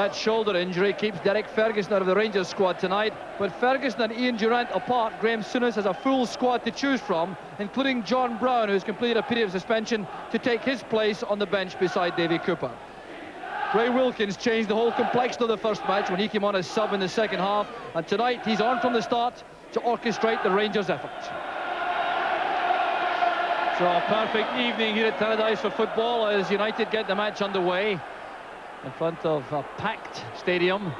That shoulder injury keeps Derek Ferguson out of the Rangers squad tonight, but Ferguson and Ian Durrant apart, Graham Souness has a full squad to choose from, including John Brown, who's completed a period of suspension to take his place on the bench beside Davy Cooper. Ray Wilkins changed the whole complexion of the first match when he came on as sub in the second half, and tonight he's on from the start to orchestrate the Rangers' effort. So a perfect evening here at Tannadice for football as United get the match underway in front of a packed stadium,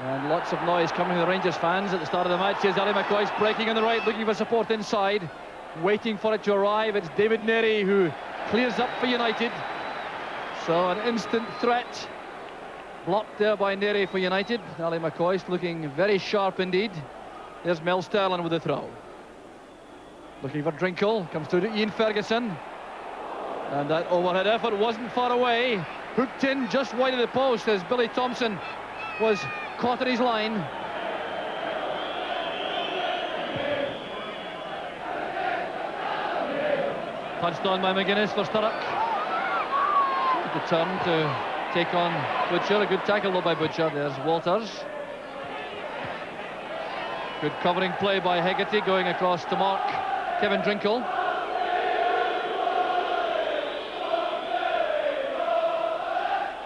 and lots of noise coming from the Rangers fans at the start of the match. Here's Ali McCoist breaking on the right, looking for support inside, waiting for it to arrive. It's David Nery who clears up for United. So an instant threat blocked there by Nery for United. Ali McCoist looking very sharp indeed. There's Mel Sterling with the throw. Looking for Drinkle, comes through to Ian Ferguson. And that overhead effort wasn't far away. Hooked in just wide of the post as Billy Thompson was caught at his line. Punched on by McGuinness for Sturrock. The turn to take on Butcher. A good tackle though by Butcher. There's Walters. Good covering play by Hegarty going across to mark Kevin Drinkle.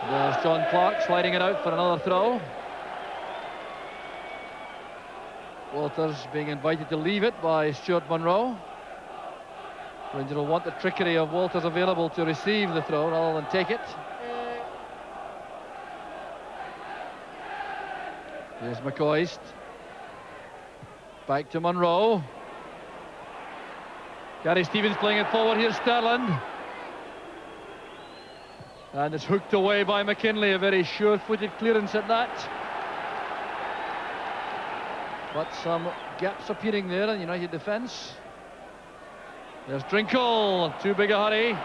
There's John Clark sliding it out for another throw. Walters being invited to leave it by Stuart Munro. Rangers will want the trickery of Walters available to receive the throw rather than take it. Here's McCoist. Back to Munro. Gary Stevens playing it forward. Here's Sterling. And it's hooked away by McKinlay, a very sure-footed clearance at that. But some gaps appearing there in United defence. There's Drinkle, too big a hurry.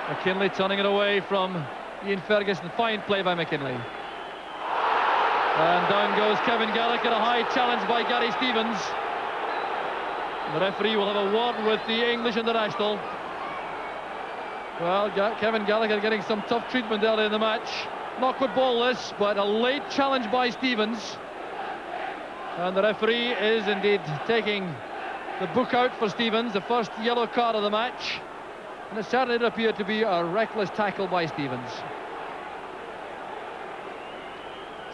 McKinlay turning it away from Ian Ferguson. Fine play by McKinlay. And down goes Kevin Gallagher, a high challenge by Gary Stevens. The referee will have a word with the English international. Well, Kevin Gallagher getting some tough treatment early in the match. Not good ball this, but a late challenge by Stevens. And the referee is indeed taking the book out for Stevens, the first yellow card of the match. And it certainly did appear to be a reckless tackle by Stevens.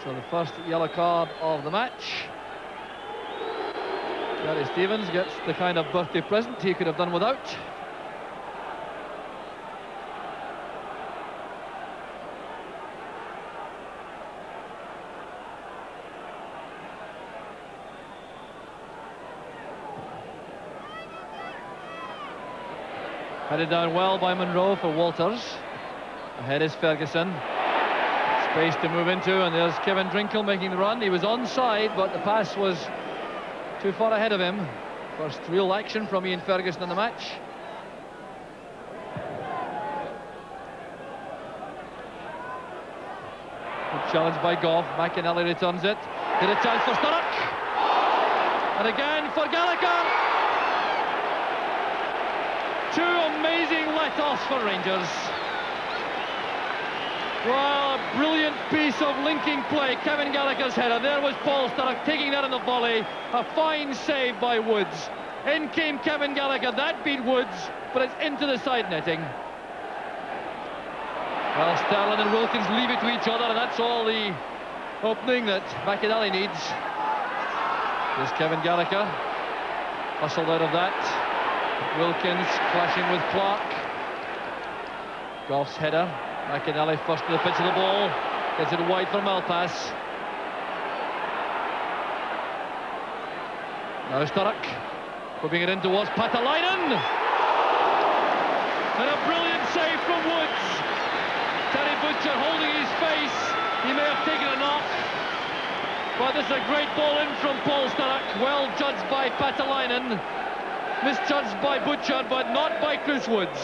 So the first yellow card of the match. Gary Stevens gets the kind of birthday present he could have done without. Headed down well by Munro for Walters. Ahead is Ferguson. Space to move into, and there's Kevin Drinkle making the run. He was onside, but the pass was too far ahead of him. First real action from Ian Ferguson in the match. Good challenge by Goff. McInally returns it. Did a chance for Sturrock. And again for Gallagher. Two amazing let-offs for Rangers. Well, a brilliant piece of linking play. Kevin Gallagher's header. There was Paul Sturrock taking that in the volley. A fine save by Woods. In came Kevin Gallagher. That beat Woods, but it's into the side netting. Well, Sterling and Wilkins leave it to each other, and that's all the opening that McInally needs. There's Kevin Gallagher. Hustled out of that. Wilkins clashing with Clark. Goff's header. McInally first to the pitch of the ball. Gets it wide for Malpass. Now Sturrock. Whipping it in towards Patalainen. And a brilliant save from Woods. Terry Butcher holding his face. He may have taken a knock. But this is a great ball in from Paul Sturrock. Well judged by Patalainen. Misjudged by Butcher, but not by Chris Woods.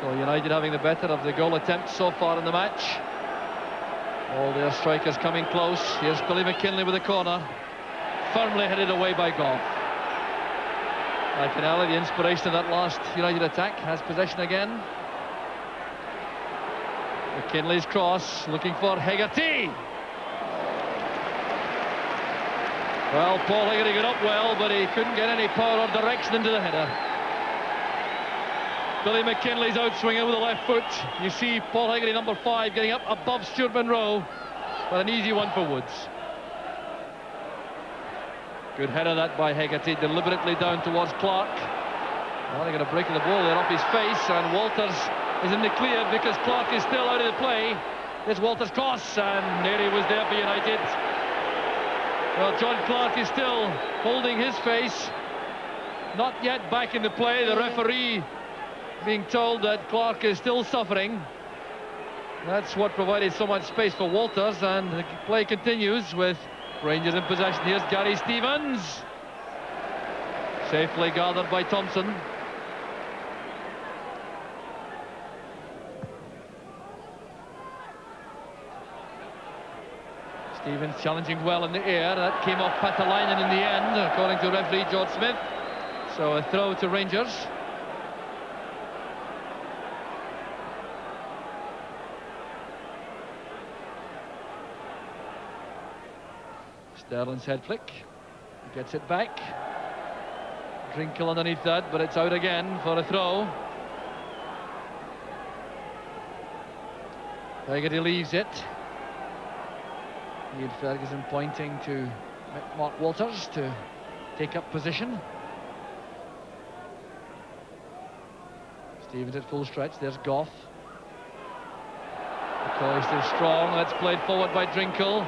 So United having the better of the goal attempt so far in the match. All their strikers coming close. Here's Billy McKinlay with a corner. Firmly headed away by Goff. McInally, the inspiration of that last United attack, has possession again. McKinley's cross, looking for Hegarty. Well, Paul Hegarty got up well, but he couldn't get any power or direction into the header. Billy McKinley's outswinging with the left foot. You see Paul Hegarty, number 5, getting up above Stuart Monroe, but an easy one for Woods. Good header that by Hegarty, deliberately down towards Clark. Well, they're going to break the ball there off his face, and Walters is in the clear because Clark is still out of the play. There's Walters' cross, and there he was there for United. Well, John Clark is still holding his face, not yet back in the play. The referee being told that Clark is still suffering. That's what provided so much space for Walters, and the play continues with Rangers in possession. Here's Gary Stevens, safely gathered by Thompson. Stevens challenging well in the air. That came off Patalainen in the end, according to referee George Smith. So a throw to Rangers. Sterling's head flick. He gets it back. Drinkle underneath that, but it's out again for a throw. Hegarty leaves it. Ian Ferguson pointing to Mark Walters to take up position. Stevens at full stretch. There's Goff. McCoy still strong. That's played forward by Drinkle.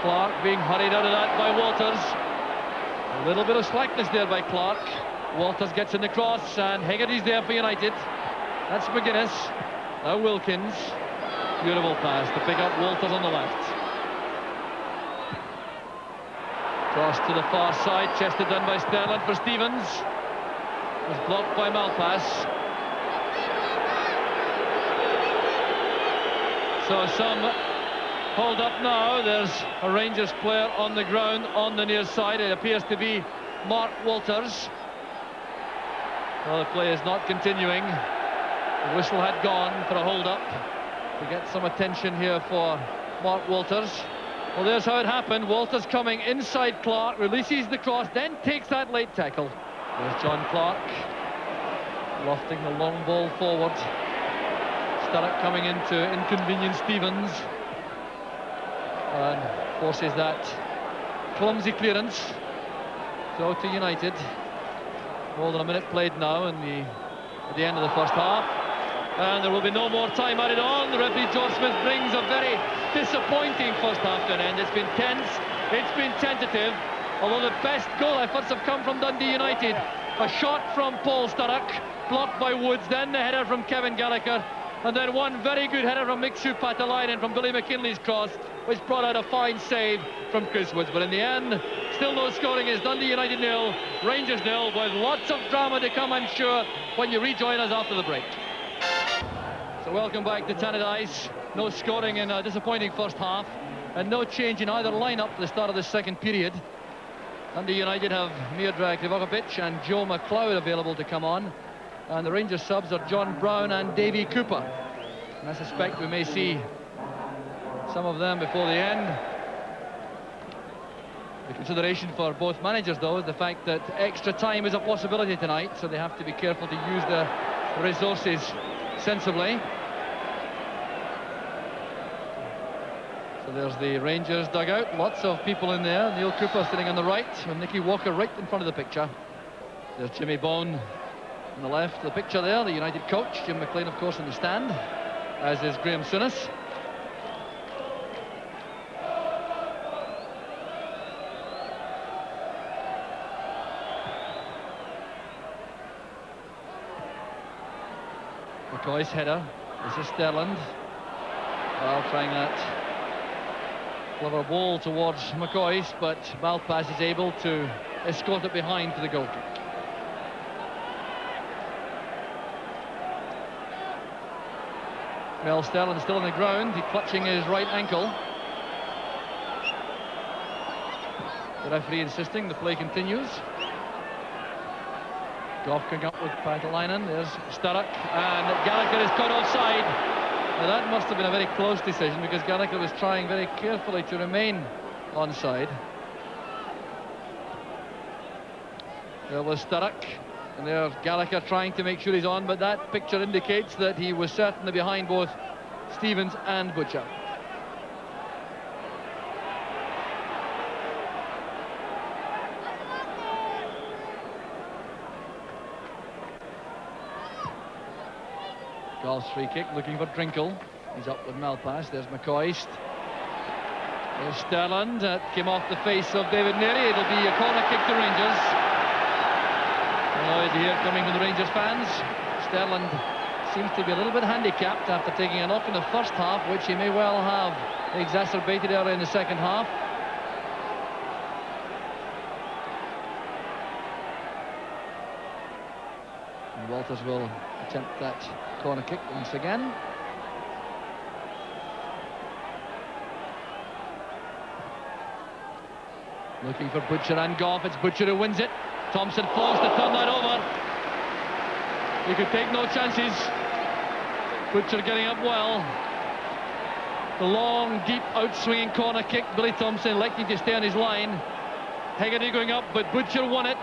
Clark being hurried out of that by Walters. A little bit of slackness there by Clark. Walters gets in the cross, and Hegarty's there for United. That's McGuinness. Now Wilkins. Beautiful pass to pick up Walters on the left. Cross to the far side, chested done by Sterling for Stevens. Was blocked by Malpass. So some hold up now. There's a Rangers player on the ground on the near side. It appears to be Mark Walters. Well, the play is not continuing. The whistle had gone for a hold up to get some attention here for Mark Walters. Well, there's how it happened. Walters coming inside Clark, releases the cross, then takes that late tackle. There's John Clark lofting the long ball forward. Sturrock coming in to inconvenience Stevens and forces that clumsy clearance. Throw to United. More than a minute played now at the end of the first half. And there will be no more time added on. The referee George Smith brings a very disappointing first half to an end. It's been tense, it's been tentative, although the best goal efforts have come from Dundee United. A shot from Paul Sturrock, blocked by Woods, then the header from Kevin Gallagher, and then one very good header from Mixu Patalainen from Billy McKinley's cross, which brought out a fine save from Chris Woods. But in the end, still no scoring. Is Dundee United 0, Rangers 0, with lots of drama to come, I'm sure, when you rejoin us after the break. So welcome back to Tannadice. No scoring in a disappointing first half, and no change in either lineup at the start of the second period. Dundee United have Miodrag Livakovic and Joe McLeod available to come on, and the Rangers subs are John Brown and Davy Cooper. And I suspect we may see some of them before the end. The consideration for both managers, though, is the fact that extra time is a possibility tonight, so they have to be careful to use the resources sensibly. So there's the Rangers dugout, lots of people in there. Neil Cooper sitting on the right, and Nicky Walker right in front of the picture. There's Jimmy Bone on the left of the picture there, the United coach. Jim McLean, of course, in the stand, as is Graham Souness. McCoy's header. This is Sterland. Well, trying that clever ball towards McCoy's, but Malpass is able to escort it behind for the goal kick. Mel Sterland still on the ground. He's clutching his right ankle. The referee insisting the play continues. Goff going up with Patalainen. There's Sturrock, and Gallagher is caught offside. Now that must have been a very close decision, because Gallagher was trying very carefully to remain onside. There was Sturrock, and there's Gallagher trying to make sure he's on, but that picture indicates that he was certainly behind both Stevens and Butcher. Goff's free kick, looking for Drinkle. He's up with Malpass. There's McCoist. There's Sterland. That came off the face of David Neary. It'll be a corner kick to Rangers. Noise here coming from the Rangers fans. Sterland seems to be a little bit handicapped after taking a knock in the first half, which he may well have exacerbated early in the second half. And Walters will attempt that corner kick once again. Looking for Butcher and Goff. It's Butcher who wins it. Thompson falls to turn that over. He could take no chances. Butcher getting up well. The long, deep, out-swinging corner kick. Billy Thompson electing to stay on his line. Hegarty going up, but Butcher won it.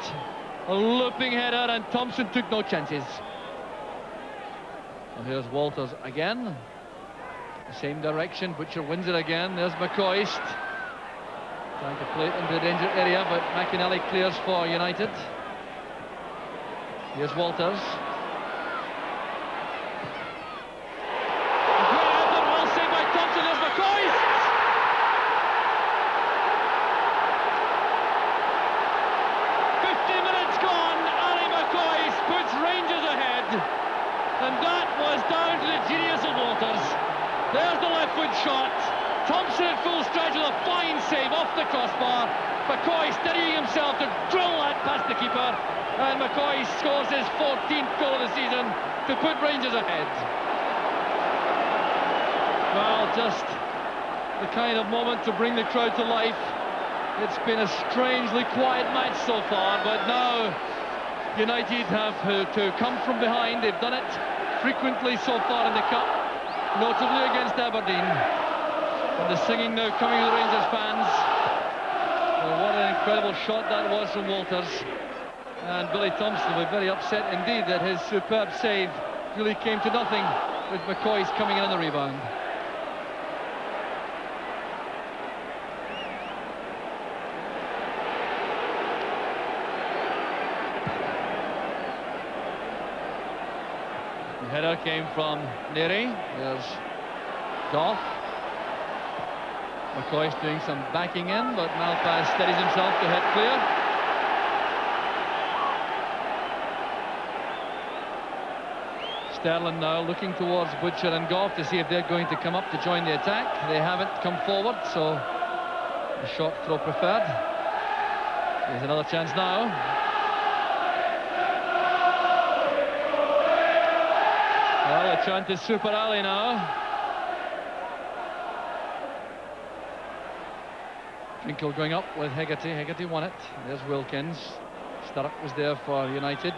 A looping header, and Thompson took no chances. And here's Walters again. The same direction. Butcher wins it again. There's McCoist. Trying to play it into the danger area, but McInally clears for United. Here's Walters. Well saved by Thompson. There's McCoist. Puts Rangers ahead, and that was down to the genius of Walters. There's the left foot shot. Thompson at full stretch with a fine save off the crossbar. McCoy steadying himself to drill that past the keeper, and McCoy scores his 14th goal of the season to put Rangers ahead. Well, just the kind of moment to bring the crowd to life. It's been a strangely quiet match so far, but now United have to come from behind. They've done it frequently so far in the Cup, notably against Aberdeen. And the singing now coming to the Rangers fans. Well, what an incredible shot that was from Walters. And Billy Thompson was very upset indeed that his superb save really came to nothing, with McCoy's coming in on the rebound. The header came from Neary. There's Goff. McCoy's doing some backing in, but Malpass steadies himself to head clear. Sterling now looking towards Butcher and Goff to see if they're going to come up to join the attack. They haven't come forward, so a short throw preferred. Here's another chance now. Well, the chant is Super Ali now. Drinkle going up with Hegarty. Hegarty won it. There's Wilkins. Sturrock was there for United.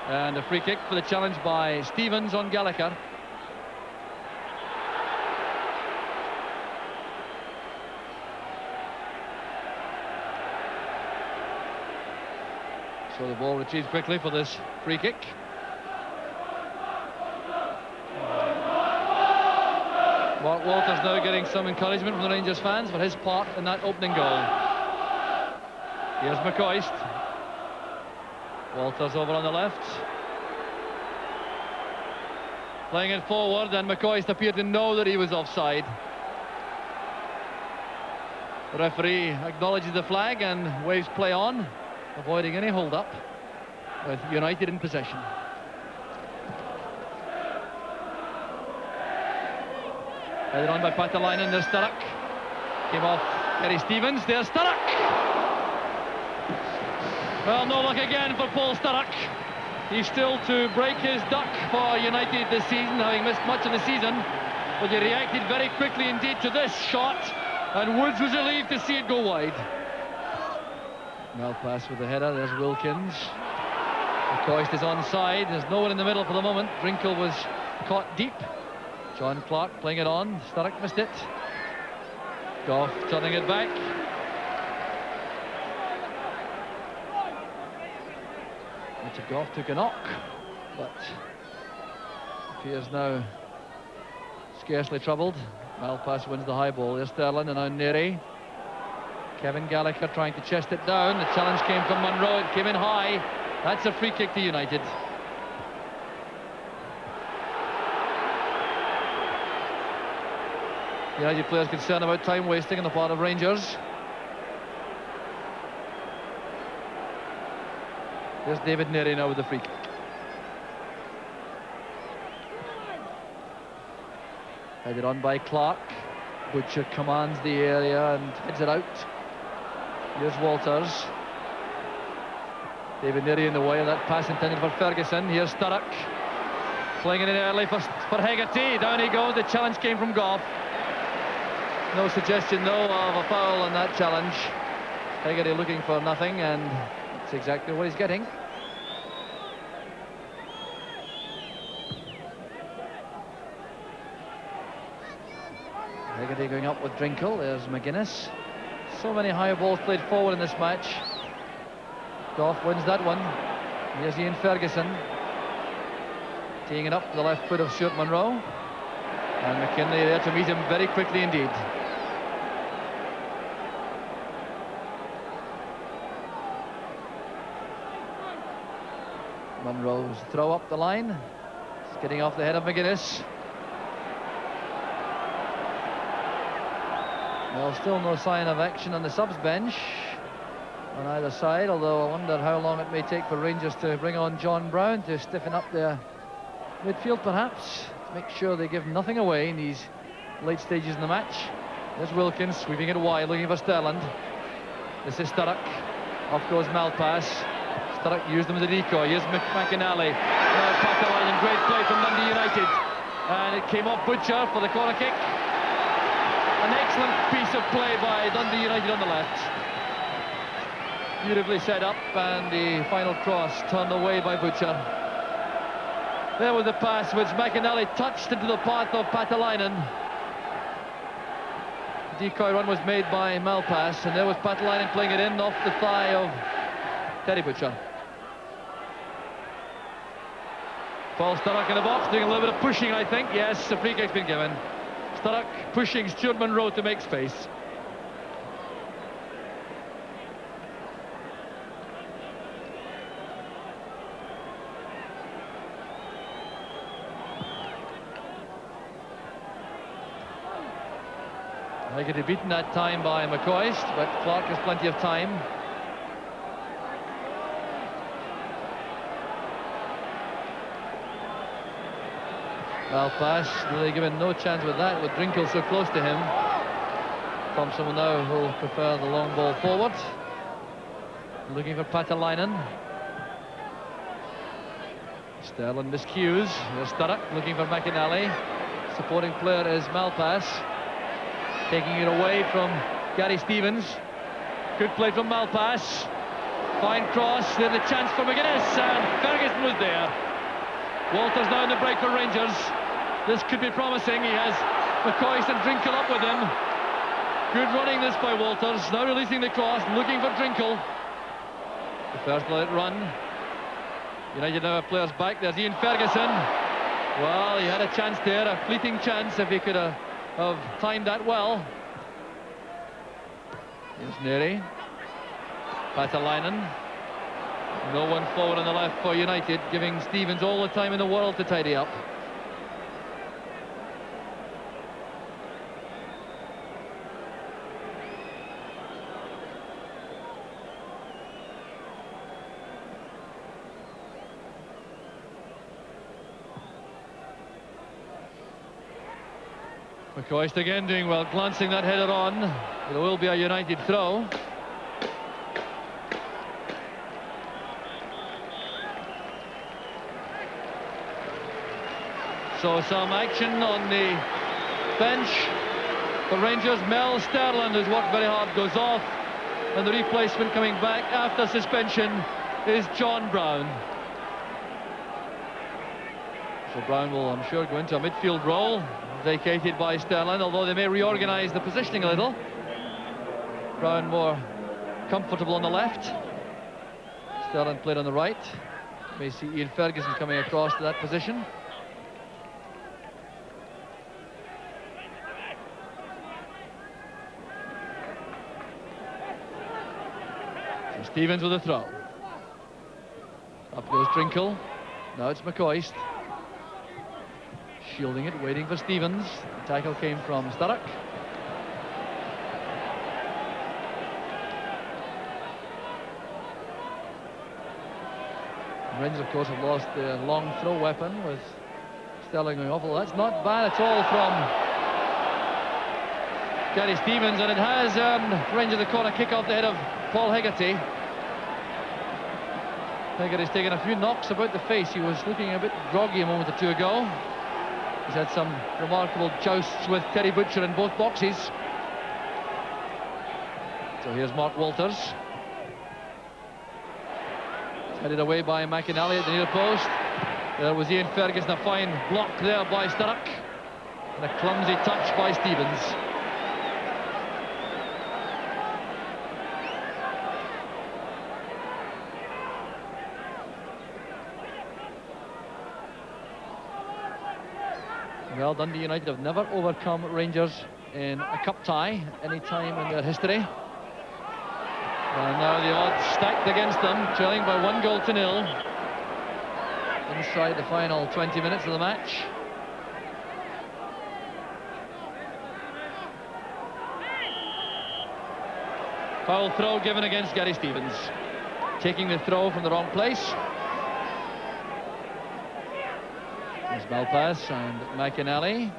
And a free kick for the challenge by Stevens on Gallagher. So the ball retrieves quickly for this free kick. Mark Walters now getting some encouragement from the Rangers fans for his part in that opening goal. Here's McCoist. Walters over on the left. Playing it forward, and McCoist appeared to know that he was offside. The referee acknowledges the flag and waves play on, avoiding any hold-up, with United in possession. Headed on by Patalainen. There's Sturrock. Came off Gary Stevens. There's Sturrock. Well, no luck again for Paul Sturrock. He's still to break his duck for United this season, having missed much of the season. But he reacted very quickly indeed to this shot, and Woods was relieved to see it go wide. Malpass with the header. There's Wilkins. McCoist is onside. There's no one in the middle for the moment. Drinkle was caught deep. John Clark playing it on. Sturrock missed it. Goff turning it back. Richard Goff took a knock, but appears now scarcely troubled. Malpass wins the high ball. There's Sterling and now Neary. Kevin Gallagher trying to chest it down. The challenge came from Munro. It came in high. That's a free kick to United. United players concerned about time wasting on the part of Rangers. There's David Neary now with the free kick. Headed on by Clark. Butcher commands the area and heads it out. Here's Walters. David Neary in the way of that pass intended for Ferguson. Here's Sturrock. Playing it in early for Hegarty. Down he goes. The challenge came from Goff. No suggestion, though, of a foul on that challenge. Hegarty looking for nothing, and that's exactly what he's getting. Hegarty going up with Drinkle. There's McGuinness. So many high balls played forward in this match. Goff wins that one. Here's Ian Ferguson. Teeing it up to the left foot of Stuart Munro. And McKinley there to meet him very quickly indeed. Munro's throw up the line. It's getting off the head of McGuinness. Well, still no sign of action on the subs bench on either side, although I wonder how long it may take for Rangers to bring on John Brown to stiffen up their midfield, perhaps, to make sure they give nothing away in these late stages in the match. There's Wilkins sweeping it wide, looking for Sterland. This is Sturrock. Off goes Malpass. Sturrock used them as a decoy. Here's McInally. Now great play from Dundee United. And it came off Butcher for the corner kick. An excellent piece of play by Dundee United on the left. Beautifully set up, and the final cross turned away by Butcher. There was the pass which McInally touched into the path of Patalainen. The decoy run was made by Malpass, and there was Patalainen playing it in off the thigh of Terry Butcher. Paul Sturrock in the box, doing a little bit of pushing, I think. Yes, the free kick's been given. Sturrock pushing Stuart Munro to make space. They could have beaten that time by McCoist, but Clark has plenty of time. Malpass really given no chance with that, with Drinkle so close to him. Thompson will now prefer the long ball forward. Looking for Patalainen. Sterling miscues. There's Sturrock looking for McInally. Supporting player is Malpass. Taking it away from Gary Stevens. Good play from Malpass. Fine cross. Then the chance for McGuinness, and Ferguson was there. Walters now in the break for Rangers. This could be promising. He has McCoist and Drinkle up with him. Good running this by Walters. Now releasing the cross, looking for Drinkle. The first let it run. United now have players back. There's Ian Ferguson. Well, he had a chance there, a fleeting chance if he could have timed that well. Here's Neary. Patalainen. No one forward on the left for United, giving Stevens all the time in the world to tidy up. McCoist again doing well, glancing that header on. It will be a United throw. So some action on the bench for Rangers. Mel Sterland, who's worked very hard, goes off, and the replacement coming back after suspension is John Brown. So Brown will, I'm sure, go into a midfield role, vacated by Sterling, although they may reorganise the positioning a little. Brown more comfortable on the left. Sterling played on the right. May see Ian Ferguson coming across to that position. So Stevens with a throw. Up goes Drinkle. Now it's McCoist. Shielding it, waiting for Stevens. The tackle came from Sturrock. Rangers, of course, have lost their long throw weapon with Sterling going off. Well, that's not bad at all from Gary Stevens, and it has Rangers the corner kick off the head of Paul Hegarty. Hegarty's taken a few knocks about the face. He was looking a bit groggy a moment or two ago. He's had some remarkable jousts with Terry Butcher in both boxes. So here's Mark Walters. Headed away by McInally at the near post. There was Ian Ferguson, a fine block there by Sturrock. And a clumsy touch by Stevens. Well, Dundee United have never overcome Rangers in a cup tie any time in their history. And now the odds stacked against them, trailing by 1-0 inside the final 20 minutes of the match. Foul throw given against Gary Stevens. Taking the throw from the wrong place. There's Malpass and McInally.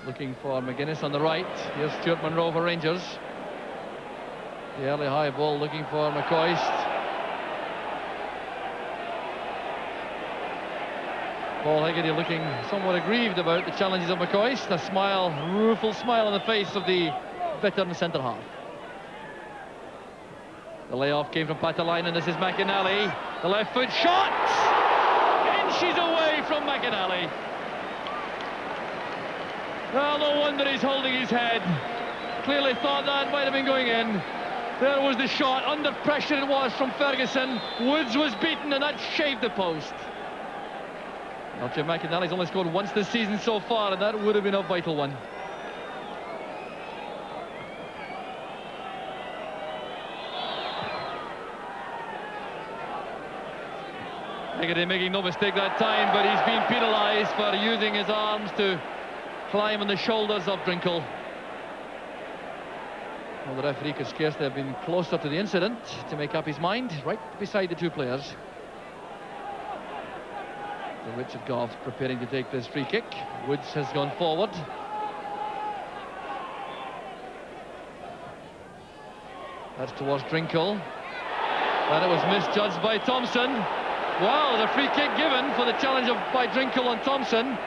Looking for McGuinness on the right. Here's Stuart Monroe for Rangers. The early high ball looking for McCoist. Paul Hegarty looking somewhat aggrieved about the challenges of McCoist. A smile, rueful smile on the face of the veteran centre half. The layoff came from Patalainen. This is McInally. The left foot shot! Inches away from McInally. Well, no wonder he's holding his head. Clearly thought that might have been going in. There was the shot, under pressure it was from Ferguson. Woods was beaten and that shaved the post. Well, Jim McInally's only scored once this season so far, and that would have been a vital one. Hegarty making no mistake that time, but he's been penalised for using his arms to climb on the shoulders of Drinkle. Well, the referee could scarcely have been closer to the incident to make up his mind, right beside the two players. So Richard Goff preparing to take this free kick. Woods has gone forward. That's towards Drinkle. And it was misjudged by Thompson. Wow, the free kick given for the challenge by Drinkle on Thompson.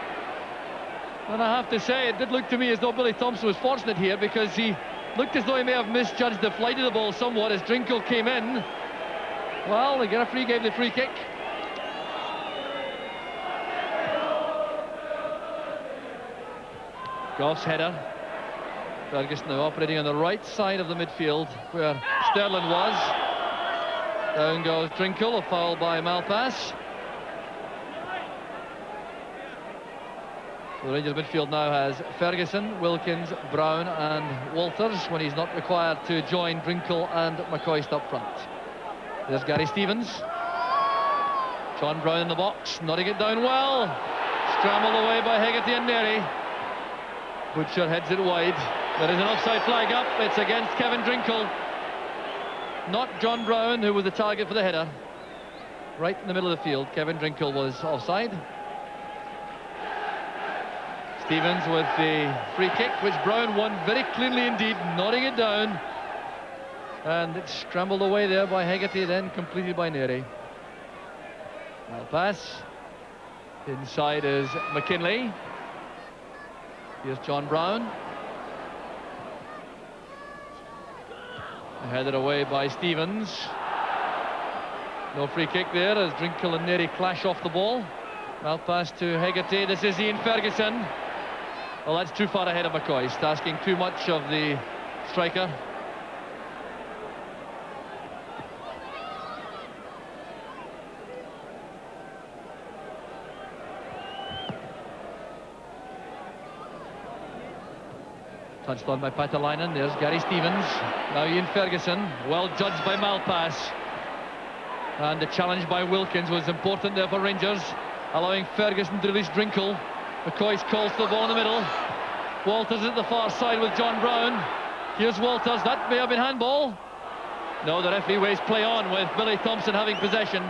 And I have to say, it did look to me as though Billy Thompson was fortunate here, because he looked as though he may have misjudged the flight of the ball somewhat as Drinkle came in. Well, the referee gave the free kick. Goff's header. Ferguson now operating on the right side of the midfield where Sterling was. Down goes Drinkle, a foul by Malpass. The Rangers midfield now has Ferguson, Wilkins, Brown and Walters, when he's not required to join Drinkle and McCoist up front. There's Gary Stevens. John Brown in the box, nodding it down well. Scrambled away by Hegarty and Neri. Butcher heads it wide. There is an offside flag up. It's against Kevin Drinkle. Not John Brown, who was the target for the header. Right in the middle of the field, Kevin Drinkle was offside. Stevens with the free kick, which Brown won very cleanly indeed, nodding it down. And it's scrambled away there by Hegarty, then completed by Neri. Malpass. Inside is McKinley. Here's John Brown. Headed away by Stevens. No free kick there as Drinkle and Neri clash off the ball. Well, pass to Hegarty. This is Ian Ferguson. Well, that's too far ahead of McCoist, asking too much of the striker. Touched on by Patalainen. There's Gary Stevens. Now Ian Ferguson. Well judged by Malpass. And the challenge by Wilkins was important there for Rangers, allowing Ferguson to release Drinkle. McCoist calls for the ball in the middle. Walters at the far side with John Brown. Here's Walters. That may have been handball. No, the referee waves play on with Billy Thompson having possession.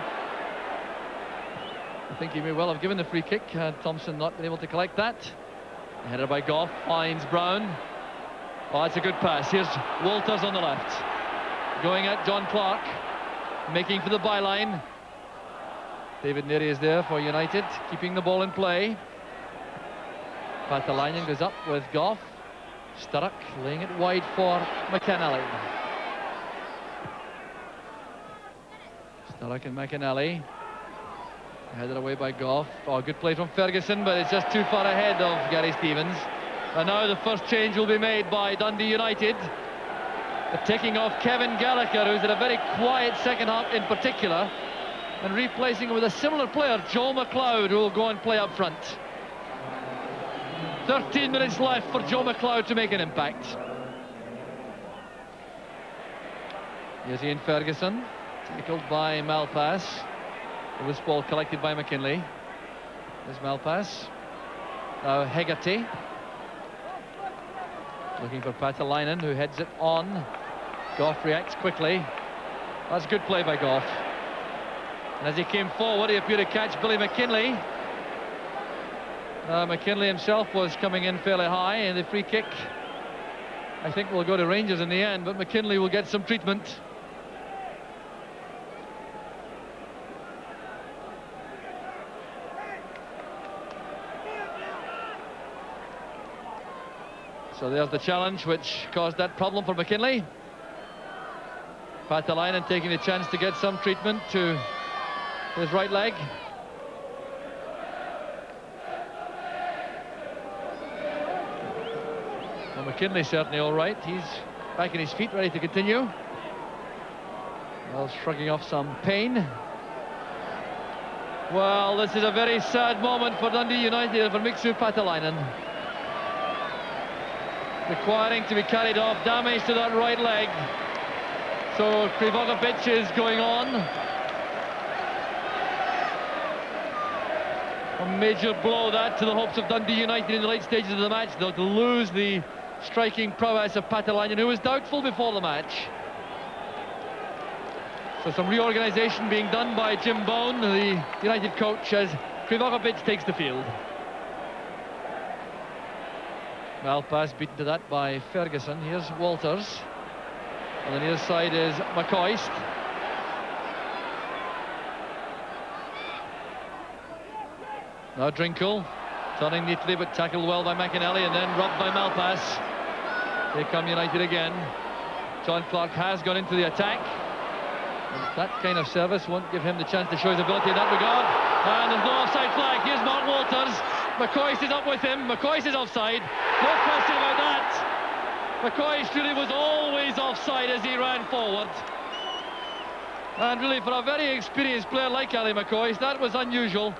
I think he may well have given the free kick had Thompson not been able to collect that. Headed by Goff, finds Brown. Oh, it's a good pass. Here's Walters on the left. Going at John Clark. Making for the byline. David Neary is there for United, keeping the ball in play. Patalainen goes up with Goff. Sturrock laying it wide for McAnally. Sturrock and McAnally. Headed away by Goff. Oh, good play from Ferguson, but it's just too far ahead of Gary Stevens. And now the first change will be made by Dundee United. The taking off Kevin Gallagher, who's had a very quiet second half in particular, and replacing him with a similar player, Joe McLeod, who will go and play up front. 13 minutes left for Joe McLeod to make an impact. Here's Ian Ferguson, tackled by Malpass. The loose ball collected by McKinley. There's Malpass. Now Hegarty. Looking for Patalainen, who heads it on. Goff reacts quickly. That's good play by Goff. And as he came forward, he appeared to catch Billy McKinley. McKinley himself was coming in fairly high, and the free kick, I think, will go to Rangers in the end, but McKinley will get some treatment. So there's the challenge which caused that problem for McKinley. Patalainen taking the chance to get some treatment to his right leg. Well, McKinley certainly all right. He's back on his feet, ready to continue. Well, shrugging off some pain. Well, this is a very sad moment for Dundee United and for Mixu Patalainen. Requiring to be carried off, damage to that right leg. So Krivokapic is going on. A major blow that to the hopes of Dundee United in the late stages of the match, though, to lose the striking prowess of Patalainen, who was doubtful before the match. So some reorganisation being done by Jim Bone, the United coach, as Krivokapic takes the field. Malpass beaten to that by Ferguson. Here's Walters. On the near side is McCoist. Now Drinkle, turning neatly but tackled well by McAnally and then robbed by Malpass. Here come United again. John Clark has gone into the attack. And that kind of service won't give him the chance to show his ability in that regard. And there's no offside flag. Here's Mark Walters. McCoist is up with him. McCoist is offside. No question about that. McCoist really was always offside as he ran forward. And really, for a very experienced player like Ali McCoist, that was unusual.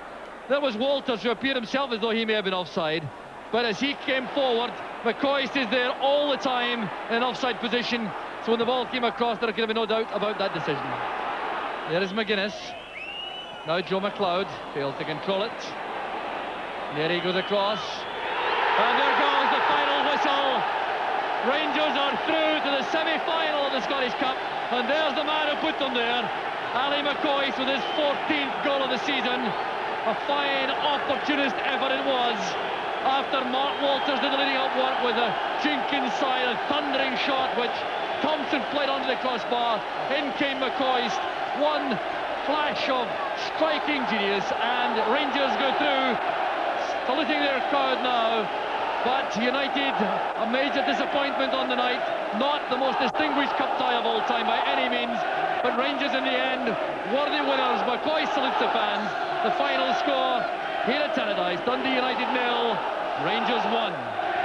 There was Walters, who appeared himself as though he may have been offside. But as he came forward, McCoist is there all the time in an offside position. So when the ball came across, there could have been no doubt about that decision. There is McGuinness. Now Joe McLeod failed to control it. There he goes across. And there goes the final whistle. Rangers are through to the semi-final of the Scottish Cup. And there's the man who put them there. Ali McCoist with his 14th goal of the season. A fine opportunist effort it was. After Mark Walters did the leading up work with a jink inside, a thundering shot which Thompson played onto the crossbar. In came McCoist. One flash of striking genius, and Rangers go through, saluting their crowd now. But United, a major disappointment on the night. Not the most distinguished cup tie of all time by any means, but Rangers in the end, worthy winners. McCoist salutes the fans. The final score, Here at Tannadice, Dundee United 0, Rangers 1.